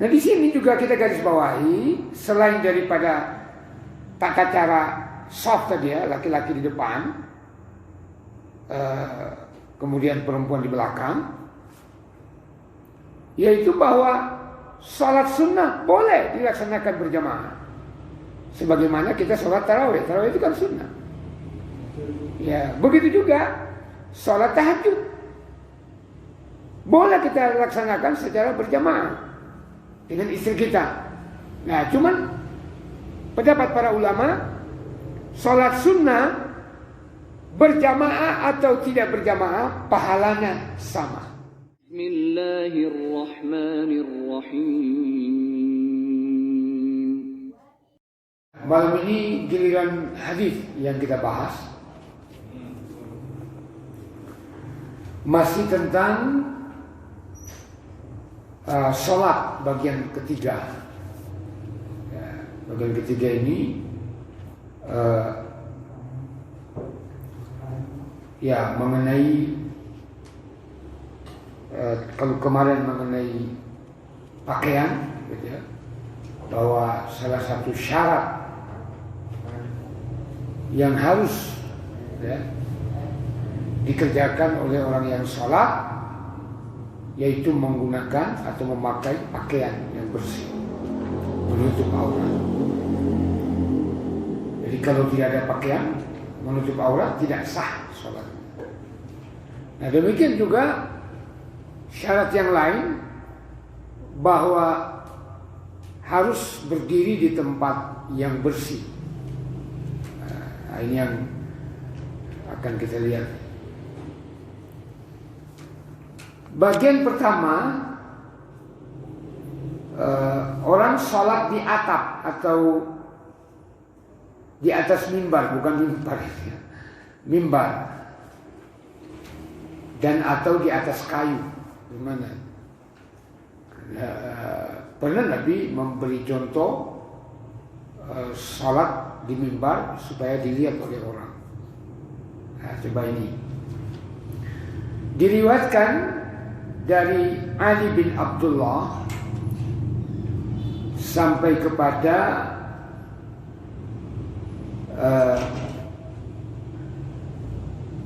Nah di sini juga kita garis bawahi, selain daripada tata cara soft tadi ya, laki-laki di depan, kemudian perempuan di belakang, yaitu bahwa sholat sunnah boleh dilaksanakan berjamaah, sebagaimana kita sholat tarawih. Tarawih itu kan sunnah. Ya, begitu juga sholat tahajud boleh kita laksanakan secara berjamaah dengan istri kita. Nah, cuman pendapat para ulama, sholat sunnah berjamaah atau tidak berjamaah pahalanya sama. Bismillahirrahmanirrahim. Malam ini giliran hadis yang kita bahas masih tentang sholat bagian ketiga. Ya, bagian ketiga ini ya mengenai kalau kemarin mengenai pakaian, gitu ya, bahwa salah satu syarat yang harus ya, dikerjakan oleh orang yang sholat yaitu menggunakan atau memakai pakaian yang bersih, menutup aurat. Jadi kalau tidak ada pakaian menutup aurat tidak sah sholat. Nah demikian juga syarat yang lain, bahwa harus berdiri di tempat yang bersih. Nah, ini yang akan kita lihat. Bagian pertama, orang sholat di atap atau di atas mimbar, bukan mimbar, mimbar, dan atau di atas kayu. Gimana? Pernah Nabi memberi contoh sholat di mimbar supaya dilihat oleh orang. Nah, coba ini diriwayatkan dari Ali bin Abdullah sampai kepada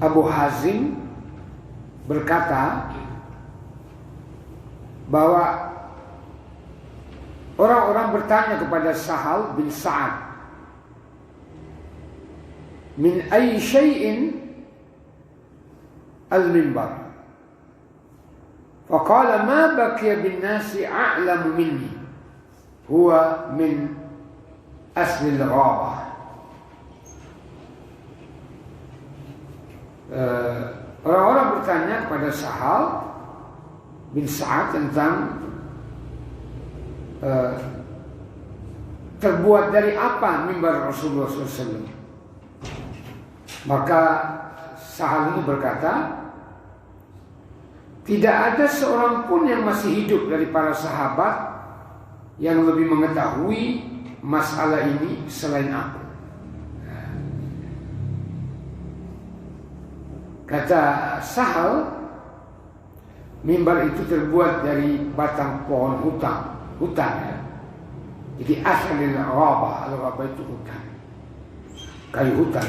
Abu Hazim berkata bahwa orang-orang bertanya kepada Sahal bin Sa'ad, min ayyi syai'in al-mimbar? Faqala ma baqiya bin nasi a'lamu minni huwa min asli al-ghabah. Orang-orang bertanya kepada Sahal bin Sa'ad tentang terbuat dari apa mimbar Rasulullah SAW. Maka Sahal ini berkata, tidak ada seorang pun yang masih hidup dari para sahabat yang lebih mengetahui masalah ini selain aku. Kata Sahal, mimbar itu terbuat dari batang pohon hutan ya. Jadi asalnya al-ghabah itu hutan, kayu hutan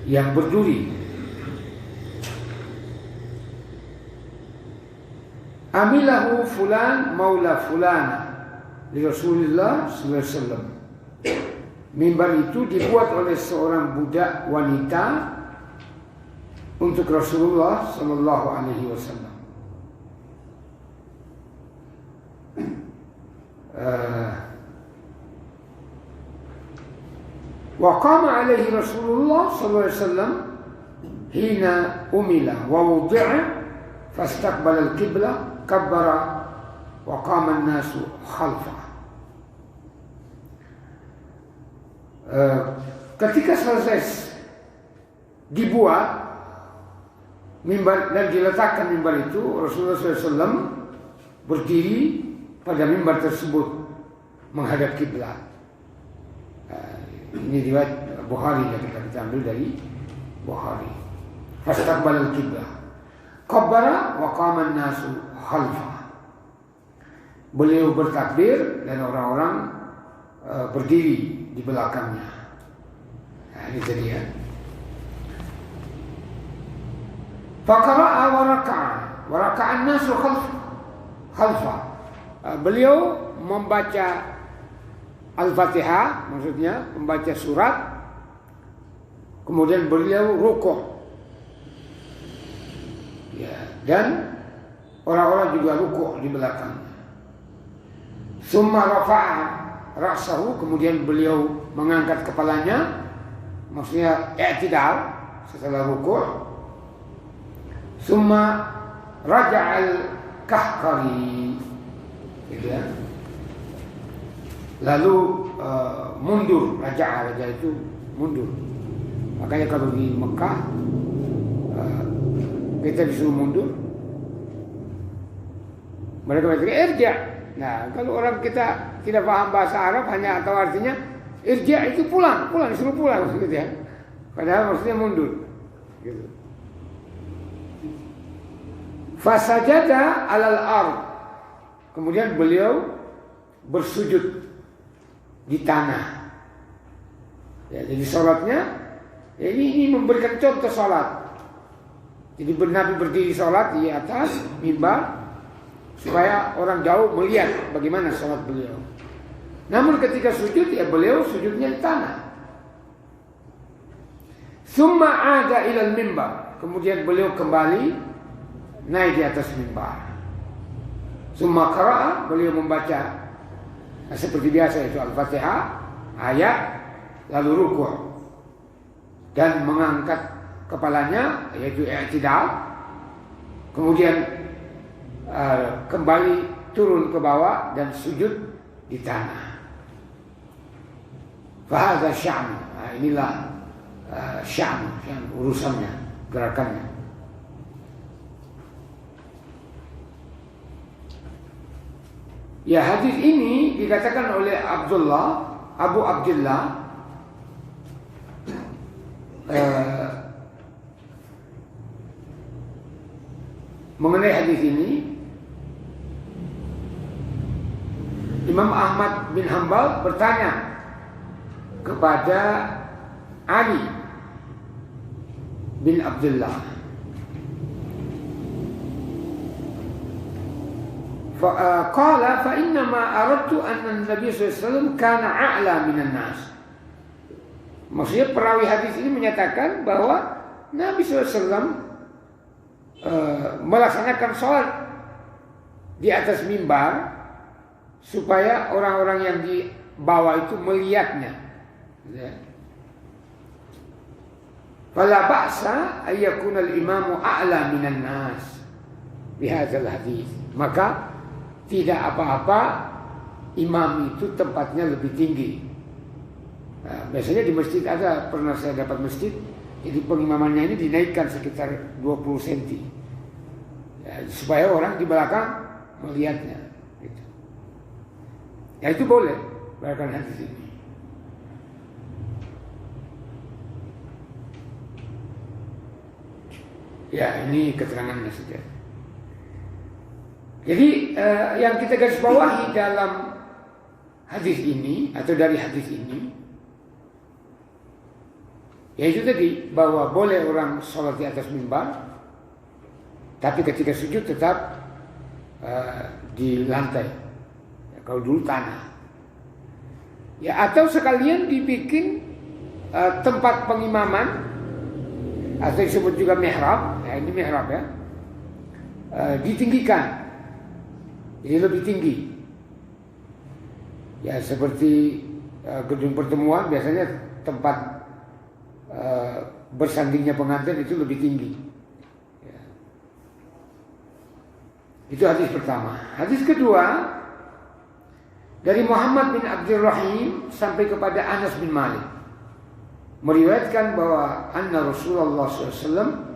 yang berduri. Amilahu fulan maula fulana di Rasulullah SAW. Mimbar itu dibuat oleh seorang budak wanita untuk Rasulullah SAW. Wa qama alaihi Rasulullah SAW hina umila wa wudi'a fastaqbala al-qibla kabbara wa qama an-nasu khalfah. Ketika selesai dibuat mimbar dan diletakkan mimbar itu, Rasulullah SAW berdiri pada mimbar tersebut menghadap kiblat. Ini riwayat Bukhari yang kita ambil dari Bukhari. Fastaqbala al-qibla. Kabbara wa qama an-nasu khalfa. Beliau bertakbir dan orang-orang berdiri di belakangnya. Nah, ini tadi ya. Faqara'a wa raka'a an-nasu khalfa. Beliau membaca Al-Fatihah, maksudnya membaca surat, kemudian beliau rukuk. Ya, dan orang-orang juga rukuk di belakangnya. Summa rafa'a ra'sahu, kemudian beliau mengangkat kepalanya, maksudnya i'tidal setelah rukuk. Summa raja'al kahkari, gitu ya. Lalu mundur, raja itu mundur. Makanya kalau di Mekah kita disuruh mundur, mereka berkata irja. Nah, kalau orang kita tidak paham bahasa Arab, hanya tahu artinya irja itu pulang, disuruh pulang, gitu ya. Padahal maksudnya mundur, gitu. Fasajada alal ard, kemudian beliau bersujud di tanah. Ya, jadi sholatnya, ya ini memberikan contoh sholat. Jadi Nabi berdiri sholat di atas mimbar supaya orang jauh melihat bagaimana sholat beliau. Namun ketika sujud, ya beliau sujudnya di tanah. Summa ada ilal mimbar, kemudian beliau kembali naik di atas mimbar. Summa qara'a, beliau membaca seperti biasa, itu Al-Fatihah, ayat, lalu rukuk dan mengangkat kepalanya, yaitu i'tidal, kemudian kembali turun ke bawah dan sujud di tanah. Fahadha sya'nu, nah, inilah sya'nu, urusannya, gerakannya. Ya, hadis ini dikatakan oleh Abu Abdullah mengenai hadis ini, Imam Ahmad bin Hanbal bertanya kepada Ali bin Abdullah, qala fa inna ma aradtu anna Nabi sallallahu alaihi wasallam kana a'la minan nas. Maksudnya perawi hadis ini menyatakan bahwa Nabi sallallahu alaihi wasallam melaksanakan sholat di atas mimbar supaya orang-orang yang di bawah itu melihatnya. Fala ba'sa ayyakuna al-imamu a'la minan nas bihadzal hadis. Maka tidak apa-apa imam itu tempatnya lebih tinggi. Nah, biasanya di masjid pernah saya dapat masjid, jadi pengimamannya ini dinaikkan sekitar 20 cm. Ya, supaya orang di belakang melihatnya. Gitu. Ya itu boleh, bahkan hadis ini. Ya, ini keterangannya saja. Jadi yang kita garis bawahi dalam hadis ini atau dari hadis ini, yaitu tadi bahwa boleh orang sholat di atas mimbar, tapi ketika sujud tetap di lantai. Ya, kalau dulu tanah. Ya, atau sekalian dibikin tempat pengimaman atau disebut juga mihrab. Ya, ini mihrab ya, ditinggikan. Jadi lebih tinggi. Ya, seperti gedung pertemuan biasanya tempat bersandingnya pengantin itu lebih tinggi. Ya. Itu hadis pertama. Hadis kedua dari Muhammad bin Abdurrahim sampai kepada Anas bin Malik, meriwayatkan bahwa anna Rasulullah SAW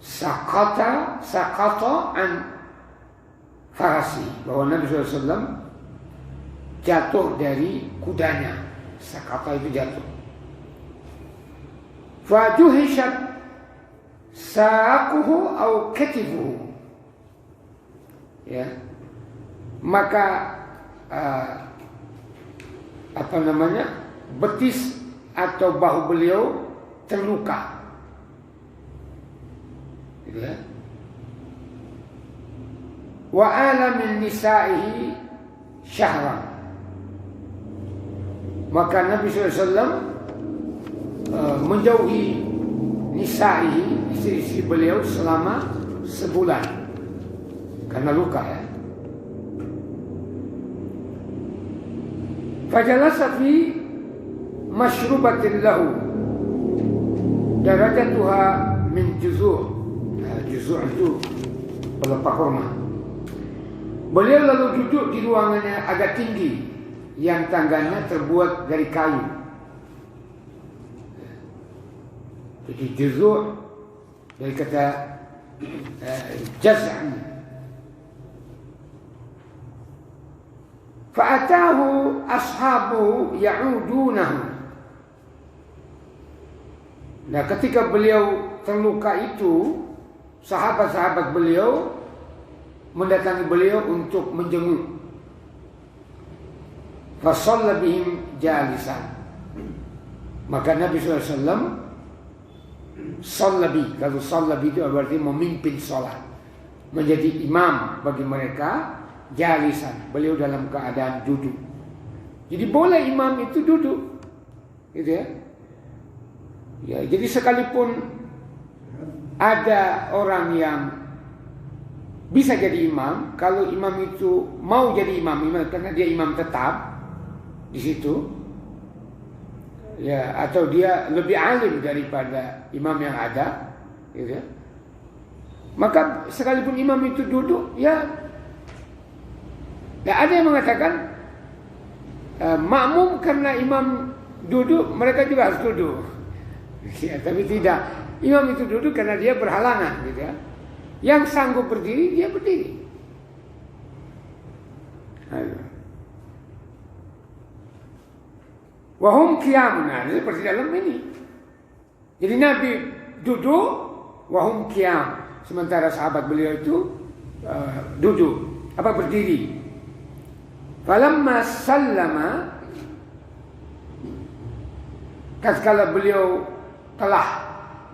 sakata an farasi, bahwa Nabi SAW jatuh dari kudanya. Sakata itu jatuh. Fajuhishat, saquhu au katifuhu, ya, maka betis atau bahu beliau terluka, gitu ya. Wa ala min nisa'ihi syahran, maka Nabi SAW menjauhi nisa'ihi, istri-istri beliau selama sebulan karena luka, ya. Fajalasa fi masyrubatin lahu darajatuha min juzu'. Juzu' itu pelepah kurma. Beliau lalu duduk di ruangannya agak tinggi yang tangganya terbuat dari kayu. Jadi juzu' dari kata jaz'an. Fa'atahu ashabuhu ya'udunahu. Nah, ketika beliau terluka itu, sahabat-sahabat beliau mendatangi beliau untuk menjenguk. Fasalla bihim jalisan. Maka Nabi SAW sallabi, kalau sallabi itu berarti memimpin sholat, menjadi imam bagi mereka. Jalisan, beliau dalam keadaan duduk. Jadi boleh imam itu duduk, gitu ya. Ya, jadi sekalipun ada orang yang bisa jadi imam, kalau imam itu mau jadi imam karena dia imam tetap di situ, ya, atau dia lebih alim daripada imam yang ada, gitu ya. Maka sekalipun imam itu duduk, ya. Ada yang mengatakan makmum karena imam duduk, mereka juga harus duduk. Ya, tapi tidak. Imam itu duduk karena dia berhalangan, gitu ya. Yang sanggup berdiri, dia berdiri. Wahum qiyam, nah, seperti dalam ini. Jadi Nabi duduk, wahum qiyam, sementara sahabat beliau itu duduk, berdiri. Falamma sallama, tatkala beliau telah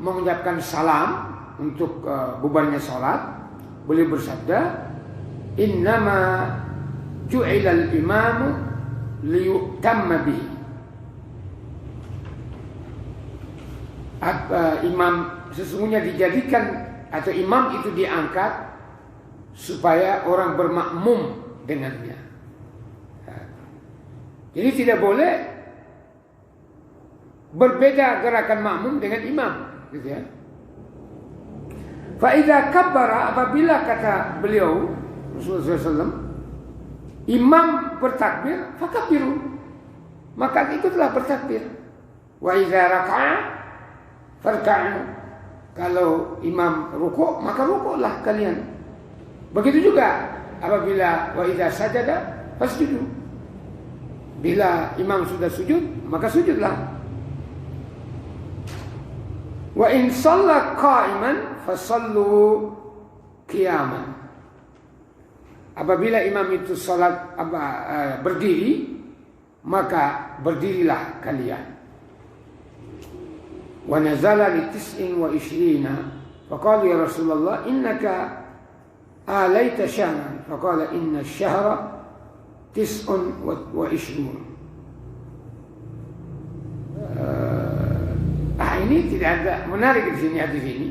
mengucapkan salam untuk bubarnya salat, beliau bersabda, innama ju'ilal imamu liyutamma bihi. Imam sesungguhnya dijadikan, atau imam itu diangkat supaya orang bermakmum dengannya. Jadi tidak boleh berbeda gerakan makmum dengan imam, gitu ya. Fa idza kabbara, apabila kata beliau Rasulullah SAW, imam bertakbir, fakabbiru, maka ikutlah bertakbir. Wa idza raka'a farka'u, kalau imam rukuk, maka rukuklah kalian. Begitu juga apabila wa idza sajada fasjudu. Bila imam sudah sujud, maka sujudlah. Wa in shalla qa'iman fasallu qiyaman. Apabila imam itu salat berdiri, maka berdirilah kalian. Wa nazala li 29 faqala ya Rasulullah innaka alaita syahran, faqala inna syahra 29. Ini tidak ada, menarik di sini, hadis ini.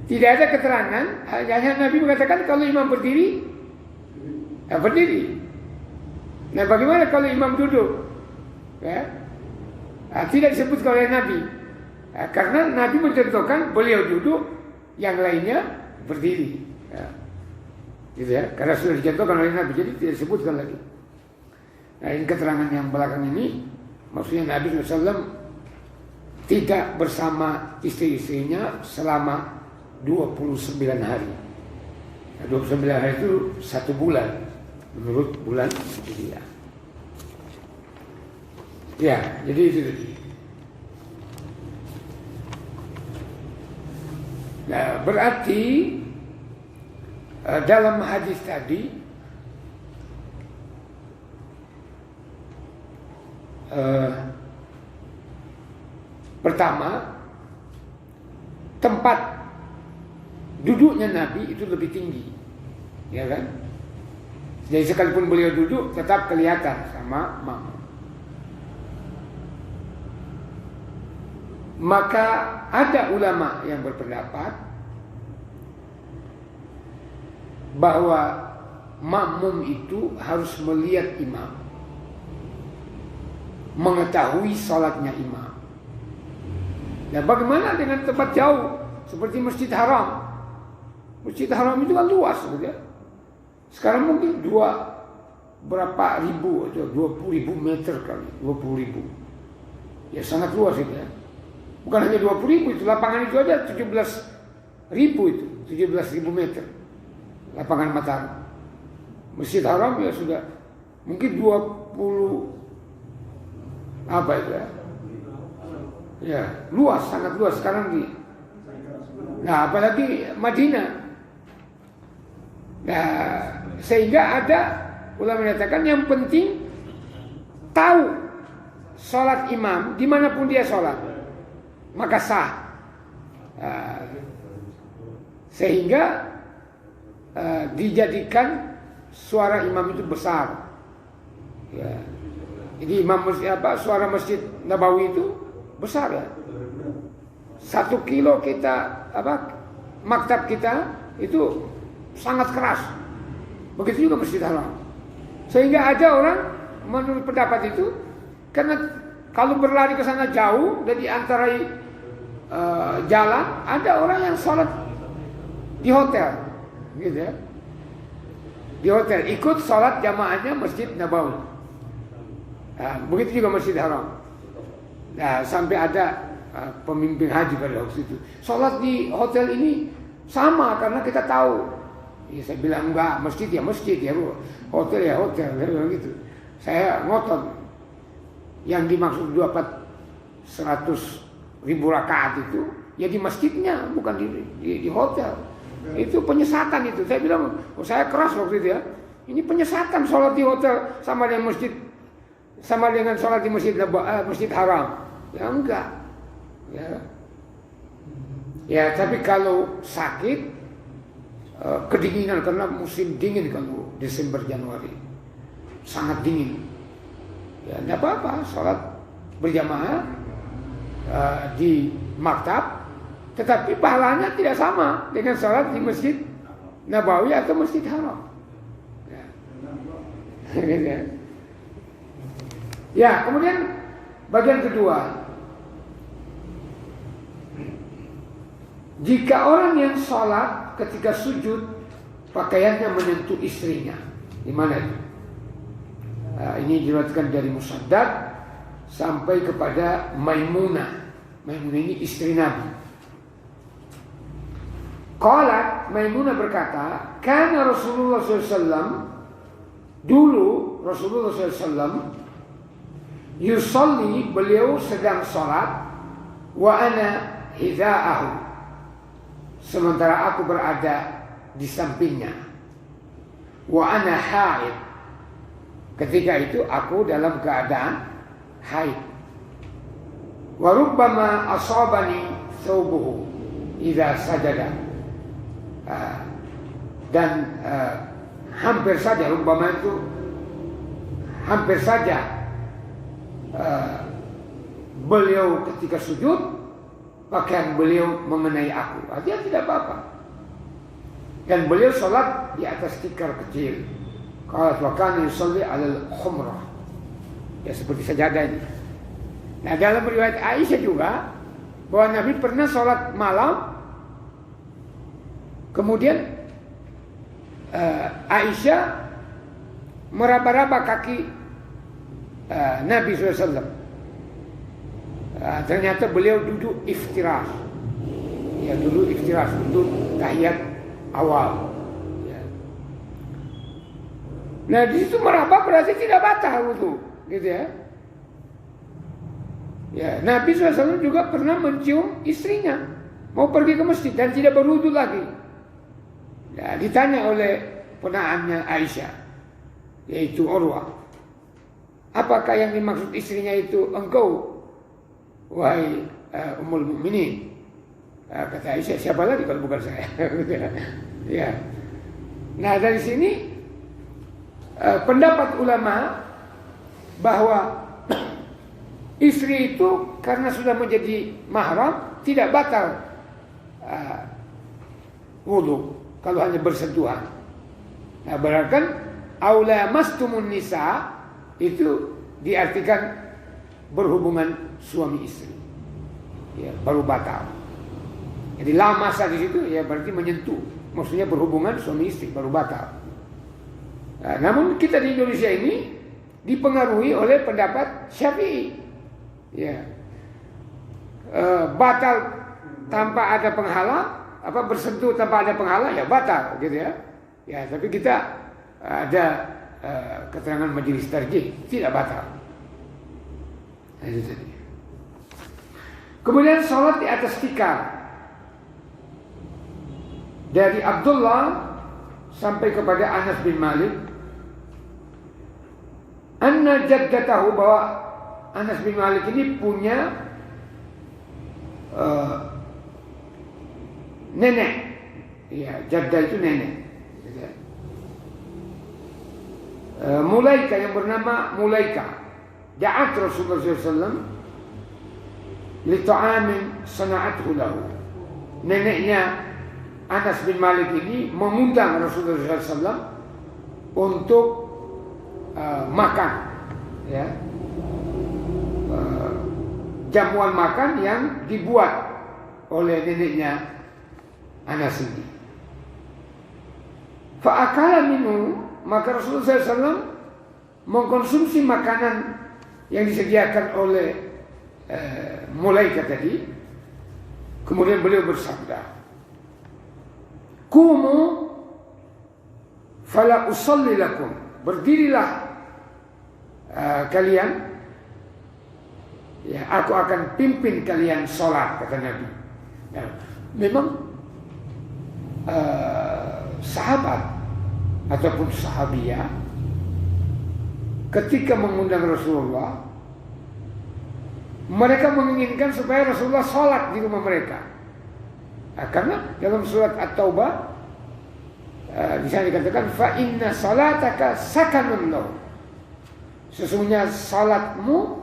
Tidak ada keterangan, hanya Nabi mengatakan kalau imam berdiri, berdiri. Nah, bagaimana kalau imam duduk? Ya? Tidak disebutkan oleh Nabi. Karena Nabi mencontohkan beliau duduk, yang lainnya berdiri. Ya. Gitu ya, karena sudah dicontohkan oleh Nabi, jadi tidak disebutkan lagi. Nah, ini keterangan yang belakang ini, maksudnya Nabi SAW tidak bersama istri-istrinya selama 29 hari. Nah, 29 hari itu 1 bulan menurut bulan Hijriah. Ya, jadi itu tadi. Nah, berarti dalam hadis tadi pertama, tempat duduknya Nabi itu lebih tinggi, ya kan? Jadi sekalipun beliau duduk tetap kelihatan sama makmum. Maka ada ulama yang berpendapat bahwa makmum itu harus melihat imam, mengetahui salatnya imam. Nah, bagaimana dengan tempat jauh seperti Masjid Haram? Masjid Haram itu kan luas, gitu ya. Sekarang mungkin berapa ribu, 20.000 meter kali, 20.000. Ya sangat luas itu ya. Bukan hanya 20.000, itu lapangan itu ada 17.000 itu, 17.000 meter. Lapangan Mataram. Masjid Haram ya sudah mungkin 20 apa itu ya? Ya, luas, sangat luas sekarang di. Nah, apalagi Madinah. Nah, sehingga ada ulama mengatakan yang penting tahu sholat imam dimanapun dia sholat, maka sah. Sehingga dijadikan suara imam itu besar. Ya. Jadi suara Masjid Nabawi itu besar ya. 1 kilo kita maktab kita itu sangat keras. Begitu juga Masjid Haram. Sehingga ada orang menurut pendapat itu, karena kalau berlari ke sana jauh dan diantarai jalan, ada orang yang sholat di hotel, gitu ya. Di hotel ikut sholat jamaahnya Masjid Nabawi. Nah, begitu juga Masjid Haram. Nah, sampai ada pemimpin haji pada waktu itu, sholat di hotel ini sama karena kita tahu. Ya, saya bilang enggak, masjid ya masjid ya, hotel ya hotel, saya bilang gitu. Saya ngotot. Yang dimaksud 100.000 rakaat itu ya di masjidnya, bukan di hotel. Itu penyesatan itu. Saya bilang, saya keras waktu itu ya. Ini penyesatan sholat di hotel sama dengan masjid, sama dengan sholat di Masjid Haram. Ya enggak. Ya, tapi kalau sakit, kedinginan karena musim dingin kalau Desember Januari sangat dingin. Ya, tidak apa-apa, sholat berjamaah di maktab, tetapi pahalanya tidak sama dengan sholat di Masjid Nabawi atau Masjid Haram. Ya. Ya, kemudian bagian kedua, jika orang yang sholat ketika sujud pakaiannya menyentuh istrinya, di mana itu? Ini diriwayatkan dari Musaddad sampai kepada Maimunah. Maimunah ini istri Nabi. Qalat, Maimunah berkata, karena Rasulullah SAW, dulu Rasulullah SAW, yusalli, beliau sedang sholat, wa ana hidha'ahu, sementara aku berada di sampingnya, wa ana haid, ketika itu aku dalam keadaan haid, wa rubbama asabani thawbuhu idza sajada, dan hampir saja, rubbama itu hampir saja beliau ketika sujud pakaian beliau mengenai aku, artinya tidak apa-apa. Dan beliau sholat di atas tikar kecil. Qalat wa kana yusalli 'alal khumrah, ya seperti sajadah ini. Nah, dalam riwayat Aisyah juga bahwa Nabi pernah sholat malam, kemudian Aisyah meraba-raba kaki Nabi SAW. Ternyata beliau duduk iftirash, ya duduk iftirash, duduk tahiyat awal. Ya. Nah, di situ meraba berarti tidak batal wudu, gitu ya. Ya, Nabi SAW juga pernah mencium istrinya mau pergi ke masjid dan tidak berwudu lagi. Ya, ditanya oleh ponakannya Aisyah, yaitu Urwah, apakah yang dimaksud istrinya itu engkau, wahai Ummul Mukminin? Kata Aisyah, siapa lagi kalau bukan saya? Ya. Nah, dari sini pendapat ulama bahwa istri itu karena sudah menjadi mahram tidak batal wudu kalau hanya bersentuhan. Nah, berarti kan aula mastumun nisa itu diartikan berhubungan suami istri, ya, baru batal. Jadi la masa di situ ya berarti menyentuh, maksudnya berhubungan suami istri baru batal. Nah, namun kita di Indonesia ini dipengaruhi oleh pendapat Syafi'i, ya, batal tanpa ada penghalang, bersentuh tanpa ada penghalang ya batal, gitu ya. Ya, tapi kita ada keterangan majelis tarjih tidak batal. Nah, itu tadi. Kemudian sholat di atas tikar. Dari Abdullah sampai kepada Anas bin Malik, anna jaddatahu, bahwa Anas bin Malik ini punya nenek, ya, jaddah itu nenek, Mulaika, yang bernama Mulaika, da'at Rasulullah SAW li ta'amin sana'athu lahu. Neneknya Anas bin Malik ini mengundang Rasulullah SAW untuk makan, ya, jamuan makan yang dibuat oleh neneknya Anas ini. Fa'akala minhu, maka Rasulullah SAW mengkonsumsi makanan yang disediakan oleh Mulaika tadi. Kemudian beliau bersabda, "Qumu fala usalli lakum." Berdirilah kalian, ya, aku akan pimpin kalian sholat, kata Nabi. Ya, memang sahabat ataupun sahabiyah ketika mengundang Rasulullah, mereka menginginkan supaya Rasulullah sholat di rumah mereka. Karena dalam surat At-Taubah di sana dikatakan fa inna salataka sakanun lahum. Sesungguhnya salatmu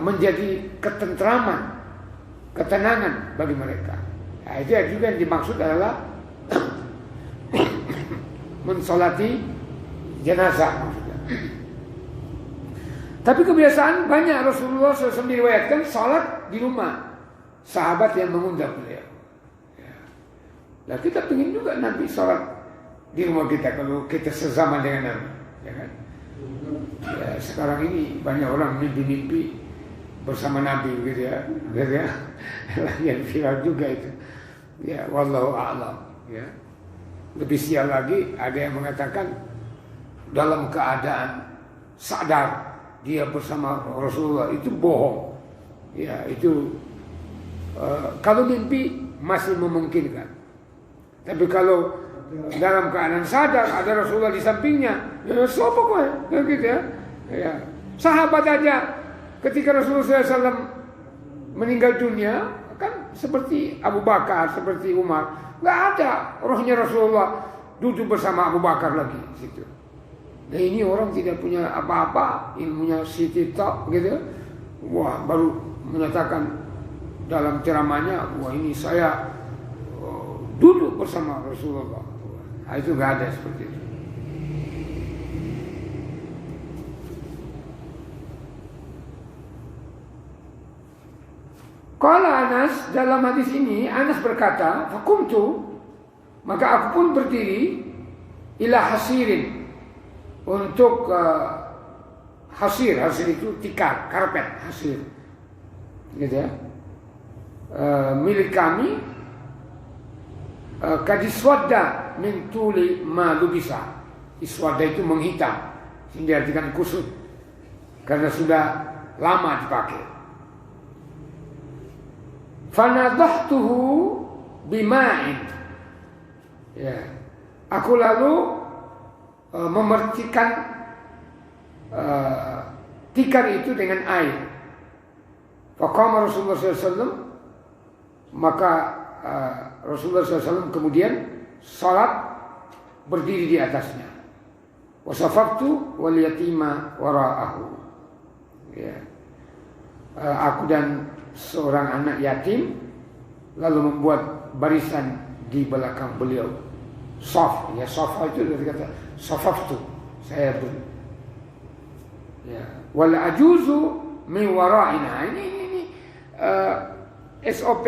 menjadi ketentraman, ketenangan bagi mereka. Nah, itu juga yang dimaksud adalah mensolati jenazah maksudnya. Tapi kebiasaan banyak Rasulullah SAW diriwayatkan salat di rumah sahabat yang mengundang beliau. Ya. Nah, kita ingin juga Nabi sholat di rumah kita kalau kita sezaman dengan Nabi, ya kan? Ya, sekarang ini banyak orang mimpi-mimpi bersama Nabi, gitu ya, gitu ya. Yang viral juga itu. Ya, wallahu a'lam. Ya. Lebih sial lagi ada yang mengatakan dalam keadaan sadar dia bersama Rasulullah, itu bohong. Ya, itu kalau mimpi masih memungkinkan. Tapi kalau dalam keadaan sadar ada Rasulullah di sampingnya, ya siapa kok ya, gitu ya. Ya. Sahabat aja ketika Rasulullah SAW meninggal dunia kan seperti Abu Bakar, seperti Umar, nggak ada rohnya Rasulullah duduk bersama Abu Bakar lagi situ. Nah, ini orang tidak punya apa-apa, ilmunya sititok gitu. Wah, baru menyatakan dalam ceramahnya, wah ini saya duduk bersama Rasulullah. Nah, itu nggak ada seperti itu. Kalau Anas dalam hadis ini, Anas berkata, fakumtu, maka aku pun berdiri, ila hasirin, untuk hasir itu tikar, karpet, hasir, gitu ya. Milik kami, kadiswadda min tuli ma lubisa. Iswadda itu menghitam, sehingga diartikan kusut karena sudah lama dipakai. Fanadhahtuhu bima'in. Ya. Aku lalu memercikan tikar itu dengan air. Faqama Rasulullah SAW, maka Rasulullah SAW kemudian salat berdiri di atasnya. Wasafaftu wal yatima wara'ahu. Ya. Aku dan seorang anak yatim lalu membuat barisan di belakang beliau. Saf, ya safa itu dari kata safaftu, saya ya. Wal ajuzu min wara'ina. Ini SOP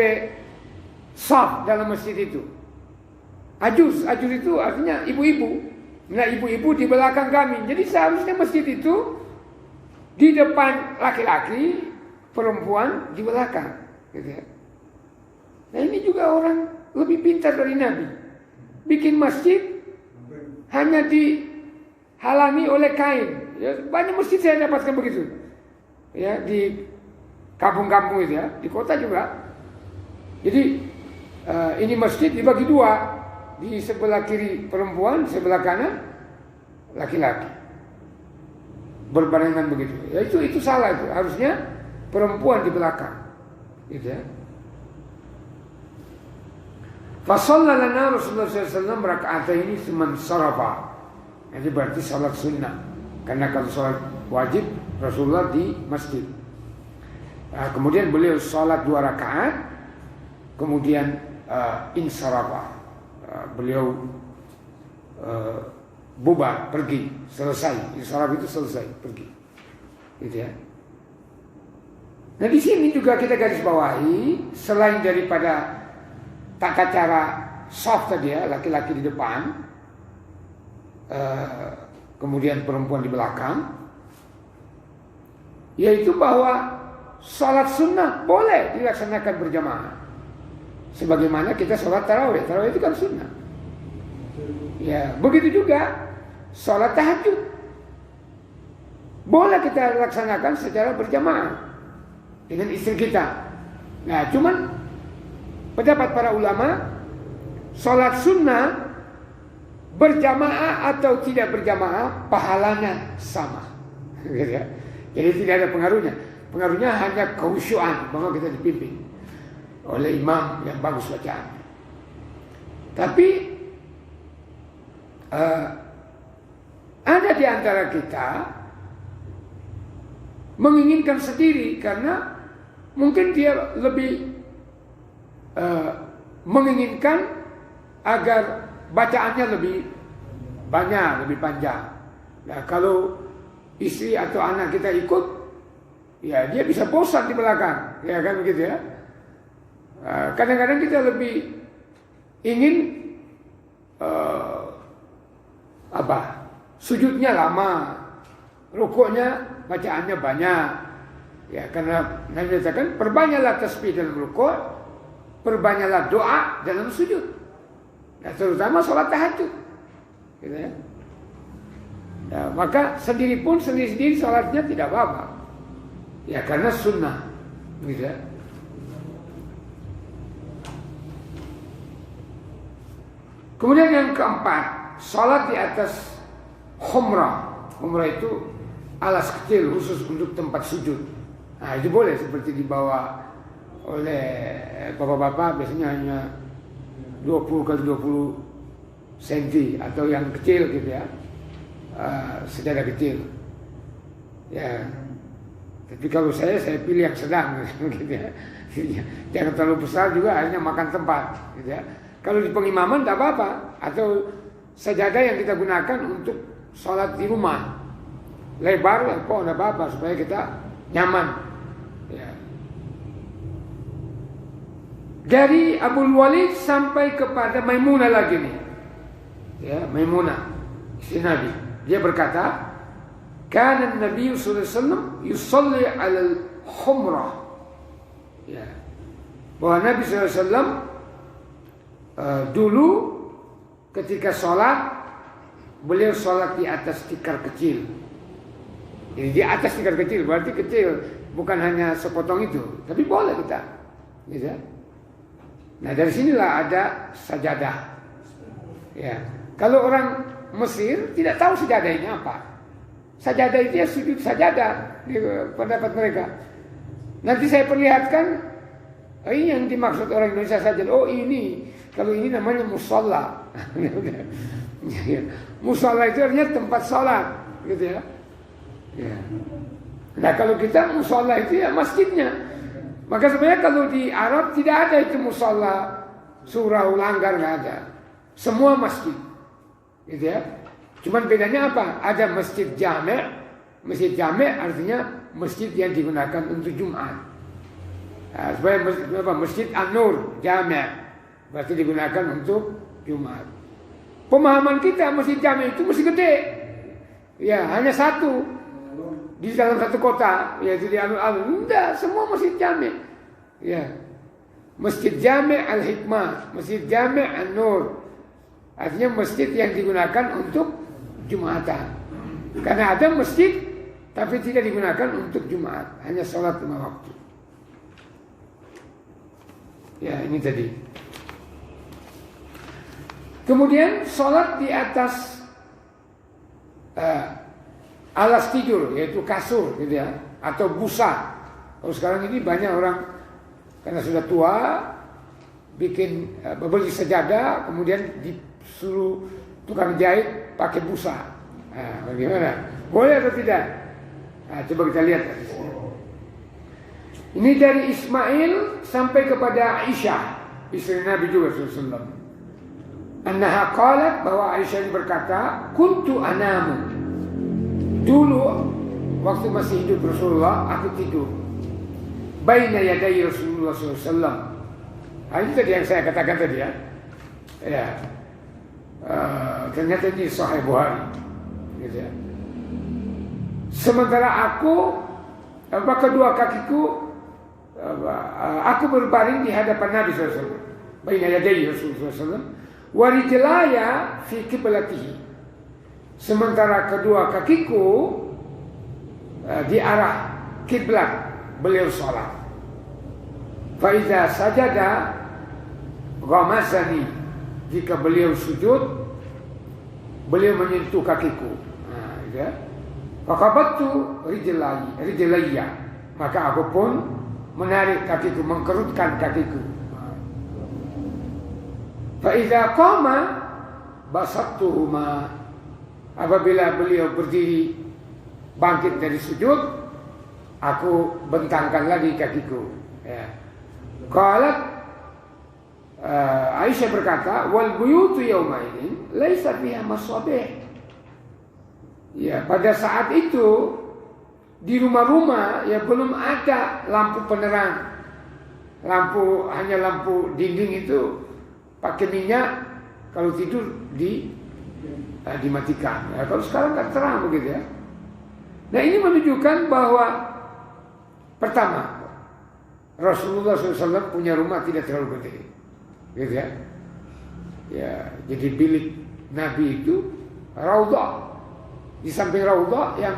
saf dalam masjid itu. Ajuz itu artinya ibu-ibu. Nah, ibu-ibu di belakang kami. Jadi seharusnya masjid itu di depan laki-laki, perempuan di belakang, gitu ya. Nah, ini juga orang lebih pintar dari Nabi. Bikin masjid hanya dihalangi oleh kain. Ya, banyak masjid saya dapatkan begitu. Ya, di kampung-kampung itu ya, di kota juga. Jadi ini masjid dibagi dua. Di sebelah kiri perempuan, sebelah kanan laki-laki. Berbarengan begitu. Ya itu salah itu. Harusnya perempuan di belakang. Gitu ya. Fa shalla lana Rasulullah SAW raka'ataini tsumma sarafa. Ini berarti salat sunnah. Karena kalau salat wajib Rasulullah di masjid. Kemudian beliau salat 2 rakaat, kemudian insarafa. Beliau bubar, pergi, selesai. Insaraf itu selesai, pergi. Gitu ya. Nah, di sini juga kita garis bawahi, selain daripada tata cara shaf tadi ya, laki-laki di depan, kemudian perempuan di belakang, yaitu bahwa salat sunnah boleh dilaksanakan berjamaah. Sebagaimana kita sholat tarawih. Tarawih itu kan sunnah. Ya, begitu juga sholat tahajud. Boleh kita laksanakan secara berjamaah dengan istri kita. Nah, cuman pendapat para ulama, sholat sunnah berjamaah atau tidak berjamaah pahalanya sama. Gitu ya. Jadi tidak ada pengaruhnya. Pengaruhnya hanya khusyuan bahwa kita dipimpin oleh imam yang bagus bacaan. Tapi ada di antara kita menginginkan sendiri karena mungkin dia lebih menginginkan agar bacaannya lebih banyak, lebih panjang. Nah, kalau istri atau anak kita ikut, ya dia bisa bosan di belakang, ya kan begitu ya. Kadang-kadang kita lebih ingin sujudnya lama, rukuknya bacaannya banyak. Ya, karena Nabi katakan perbanyaklah tasbih dalam rukuk, perbanyaklah doa dalam sujud. Nah, terutama sholat tahajud. Gitu ya. Nah, maka sendiri-sendiri sholatnya tidak apa-apa. Ya, karena sunnah. Gitu ya. Kemudian yang keempat, sholat di atas khumrah. Khumrah itu alas kecil khusus untuk tempat sujud. Nah, itu boleh seperti dibawa oleh bapak-bapak, biasanya hanya 20 kali 20 cm atau yang kecil gitu ya, sejadah kecil. Ya, tapi kalau saya pilih yang sedang gitu ya. Jangan terlalu besar juga akhirnya makan tempat gitu ya. Kalau di pengimaman tak apa-apa, atau sajadah yang kita gunakan untuk sholat di rumah, lebar kok tidak apa-apa supaya kita nyaman. Ya. Dari Abu Walid sampai kepada Maimunah lagi nih, ya, Maimunah istri Nabi, dia berkata, "Kana Nabi sallallahu alaihi wasallam yusalli 'alal khumrah." Ya. Bahwa Nabi sallallahu alaihi wasallam dulu ketika sholat, beliau sholat di atas tikar kecil. Jadi di atas tikar kecil, berarti kecil, bukan hanya sepotong itu. Tapi boleh kita gitu. Nah dari sinilah ada sajadah. Ya, kalau orang Mesir tidak tahu sajadah ini apa. Sajadah itu ya sujud sajadah di pendapat mereka. Nanti saya perlihatkan. Ini yang dimaksud orang Indonesia saja. Oh ini, kalau ini namanya musola. Musola itu artinya tempat sholat, gitu ya. Ya. Nah kalau kita musola itu ya masjidnya. Maka sebenarnya kalau di Arab tidak ada itu musola, surau, langgar, nggak ada. Semua masjid, gitu ya. Cuman bedanya apa? Ada masjid jami'. Masjid jami' artinya masjid yang digunakan untuk Jumat. Nah, supaya masjid An-Nur Jami' berarti digunakan untuk Jumat. Pemahaman kita masjid Jami' itu masih gede. Ya, hanya satu di dalam satu kota, yaitu di Alun-Alun. Enggak, semua masjid Jami'. Ya. Masjid Jami' Al-Hikmah, Masjid Jami' An-Nur. Artinya masjid yang digunakan untuk Jumatan. Karena ada masjid tapi tidak digunakan untuk Jumat, hanya sholat 5 waktu. Ya, ini tadi. Kemudian sholat di atas alas tidur, yaitu kasur, gitu ya, atau busa. Kalau sekarang ini banyak orang karena sudah tua bikin beli sejadah, kemudian disuruh tukang jahit pakai busa. Nah, bagaimana? Boleh atau tidak? Nah, coba kita lihat. Ini dari Ismail sampai kepada Aisyah, istri Nabi juga SAW. Annaha qalat, bahwa Aisyah ini berkata, kuntu anamu. Dulu waktu masih hidup Rasulullah, aku tidur baina yaday Rasulullah SAW. Ini tadi yang saya katakan tadi ya. Ya. Ternyata ini Sahih Bukhari. Gitu ya. Sementara aku, kedua kakiku, aku berbaring di hadapan Nabi SAW. Baina yaday Rasulullah SAW. Warijlaya fi qiblatihi. Sementara kedua kakiku di arah kiblat beliau sholat. Fa iza sajada ghamasani. Jika beliau sujud, beliau menyentuh kakiku. Nah, ya. Faqabattu rijlayya. Maka aku pun menarik kakiku, mengkerutkan kakiku. Fa iza qama basattuhuma. Apabila beliau berdiri bangkit dari sujud, aku bentangkan lagi kakiku. Ya. Qalat Aisyah berkata, wal buyutu yawma idin laisa fiha masabih. Ya, pada saat itu di rumah-rumah ya belum ada lampu penerang. Hanya lampu dinding itu pakai minyak, kalau tidur dimatikan. Ya, kalau sekarang kan terang begitu ya. Nah ini menunjukkan bahwa pertama Rasulullah SAW punya rumah tidak terlalu gede, gitu ya. Ya, jadi bilik Nabi itu Raudhah. Di samping Raudhah yang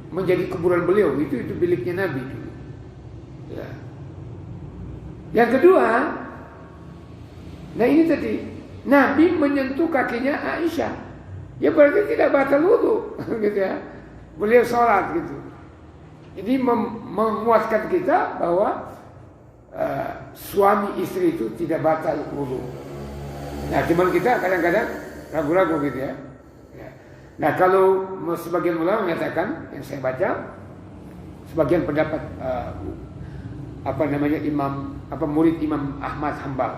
menjadi kuburan beliau itu biliknya Nabi. Ya. Yang kedua, nah ini tadi Nabi menyentuh kakinya Aisyah. Ya berarti tidak batal wudu, gitu ya. Beliau sholat gitu. Ini menguatkan kita bahwa suami istri itu tidak batal wudu. Nah, cuman kita kadang-kadang ragu-ragu gitu ya. Nah, kalau sebagian ulama mengatakan, yang saya baca, sebagian pendapat murid Imam Ahmad Hanbal,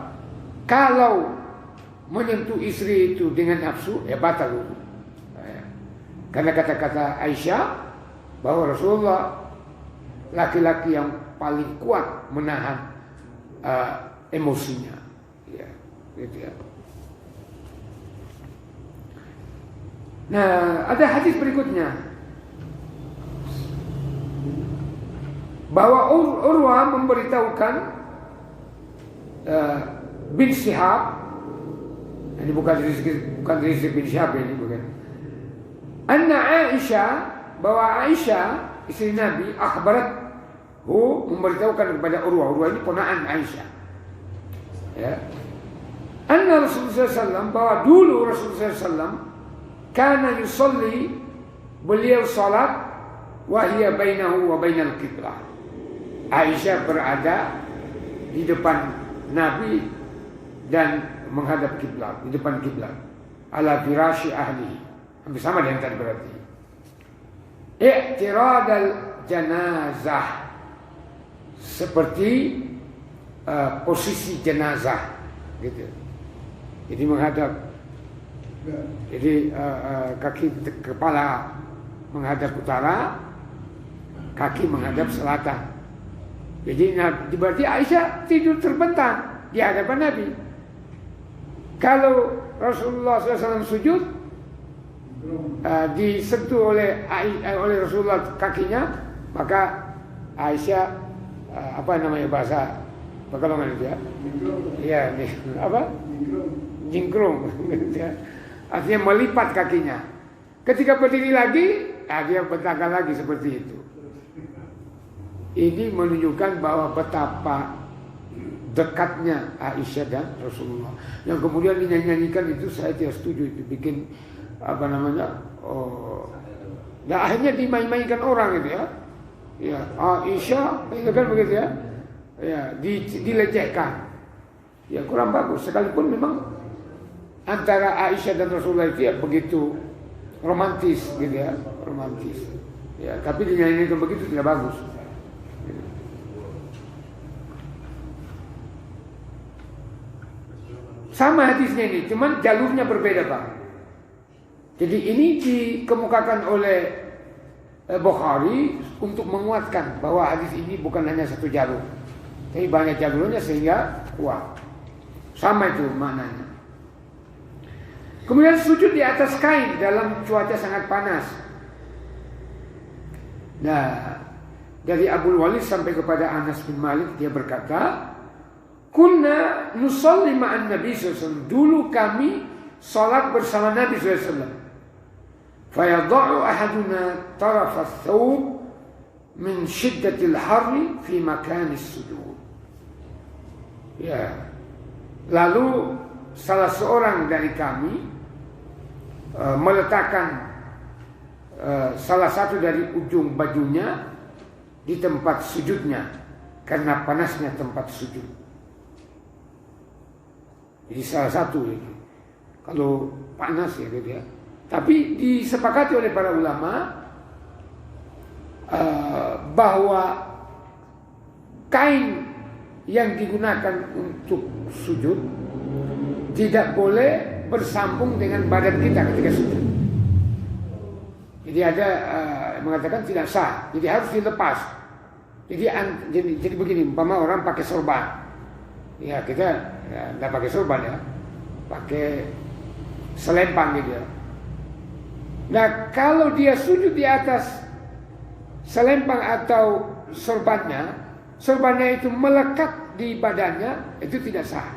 kalau menyentuh istri itu dengan nafsu, ya batal wudu. Karena kata-kata Aisyah bahwa Rasulullah laki-laki yang paling kuat menahan emosinya, ya, gitu ya. Nah, ada hadis berikutnya bahwa Urwah memberitahukan bin Syihab. Ini bukan Rizki bin Syihab ini, bukan. Anna Aisyah, bahwa Aisyah istri Nabi akhbarat memberitahukan kepada Urwah. Urwah ini ponaan Aisyah. Ya. Anna Rasulullah SAW, bahwa dulu Rasulullah SAW kana yusalli, beliau salat wahia bainahu wa bainal qiblah. Aisyah berada di depan Nabi dan menghadap kiblat, di depan kiblat. Ala firasyi ahli. Hampir sama dengan tadi berarti. I'tiradal janazah, seperti posisi jenazah gitu. Jadi menghadap, jadi kaki kepala menghadap utara, kaki menghadap selatan. Jadi berarti Aisyah tidur terbentang di hadapan Nabi. Kalau Rasulullah SAW sujud, disentuh oleh Rasulullah kakinya, maka Aisyah apa namanya bahasa Pekalongan itu ya? Iya, apa? Jingkrung. Artinya melipat kakinya. Ketika berdiri lagi, dia bentangkan lagi seperti itu. Ini menunjukkan bahwa betapa dekatnya Aisyah dan Rasulullah. Yang kemudian dinyanyikan itu saya tidak setuju, itu bikin apa namanya? Akhirnya dimain-mainkan orang itu ya. Ya, Aisyah, itu kan begitu ya. Ya, dilecehkan. Ya, kurang bagus. Sekalipun memang antara Aisyah dan Rasulullah itu ya begitu romantis gitu ya, romantis. Ya, tapi dinyanyikan begitu tidak bagus. Sama hadisnya ini, cuman jalurnya berbeda Pak. Jadi ini dikemukakan oleh Bukhari untuk menguatkan bahwa hadis ini bukan hanya satu jalur, tapi banyak jalurnya sehingga kuat. Sama itu maknanya. Kemudian sujud di atas kain dalam cuaca sangat panas. Nah, dari Abu Walid sampai kepada Anas bin Malik, dia berkata, kunna nusalli ma'an Nabi SAW. Dulu kami salat bersama Nabi SAW. Fayadha'u ahaduna taraf ath-thawb min shiddatil harri fi makan as-sujud. Ya. Lalu salah seorang dari kami meletakkan salah satu dari ujung bajunya di tempat sujudnya karena panasnya tempat sujud. Jadi salah satu itu. Kalau panas ya gitu ya. Tapi disepakati oleh para ulama bahwa kain yang digunakan untuk sujud tidak boleh bersambung dengan badan kita ketika sujud. Jadi ada mengatakan tidak sah. Jadi harus dilepas. Jadi begini, umpama orang pakai sorban. Ya kita tidak pakai sorban ya, pakai selempang gitu ya. Nah kalau dia sujud di atas selempang atau sorbannya itu melekat di badannya, itu tidak sah.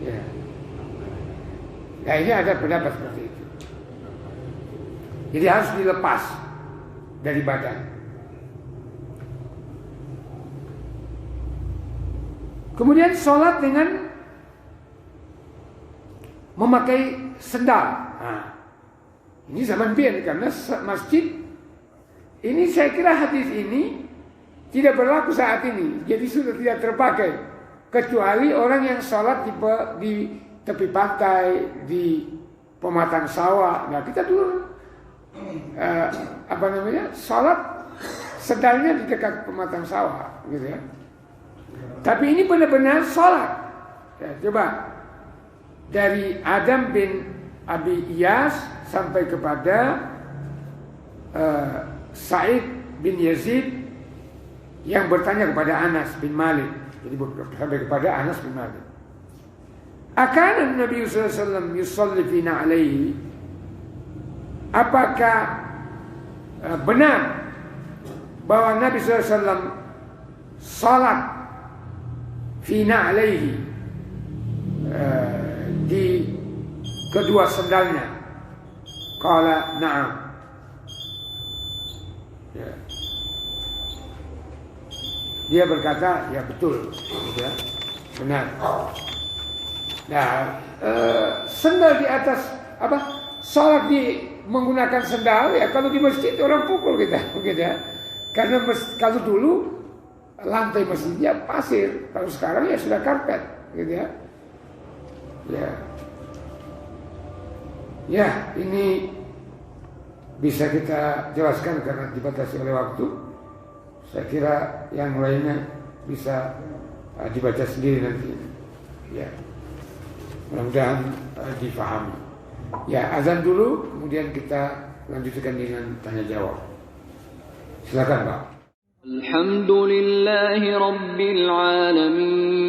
Ya. Nah ini ada pendapat seperti itu. Jadi harus dilepas dari badan. Kemudian sholat dengan memakai sendal. Nah, ini zaman biyen karena masjid ini, saya kira hadis ini tidak berlaku saat ini. Jadi sudah tidak terpakai kecuali orang yang sholat di tepi pantai, di pematang sawah. Nah kita dulu sholat sendalnya di dekat pematang sawah, gitu ya. Tapi ini benar-benar sholat. Ya, coba dari Adam bin Abi Iyas sampai kepada Sa'id bin Yazid yang bertanya kepada Anas bin Malik. Jadi sampai kepada Anas bin Malik. Akan Nabi sallallahu alaihi wasallam yusalli fina alaihi? Apakah benar bahwa Nabi sallallahu alaihi wasallam salat fina alaihi di kedua sendalnya? Qala na'am. Ya. dia berkata, ya betul, gitu ya, benar. Nah, sendal di atas apa? Sholat menggunakan sendal ya kalau di masjid orang pukul kita, begitu ya. Karena kalau dulu lantai masjidnya pasir, kalau sekarang ya sudah karpet, gitu ya. Ya, ini bisa kita jelaskan karena dibatasi oleh waktu. Saya kira yang lainnya bisa dibaca sendiri nanti. Ya, mudah-mudahan difahami. Ya, azan dulu, kemudian kita lanjutkan dengan tanya jawab. Silakan, Pak. Alhamdulillahi Rabbil Alamin.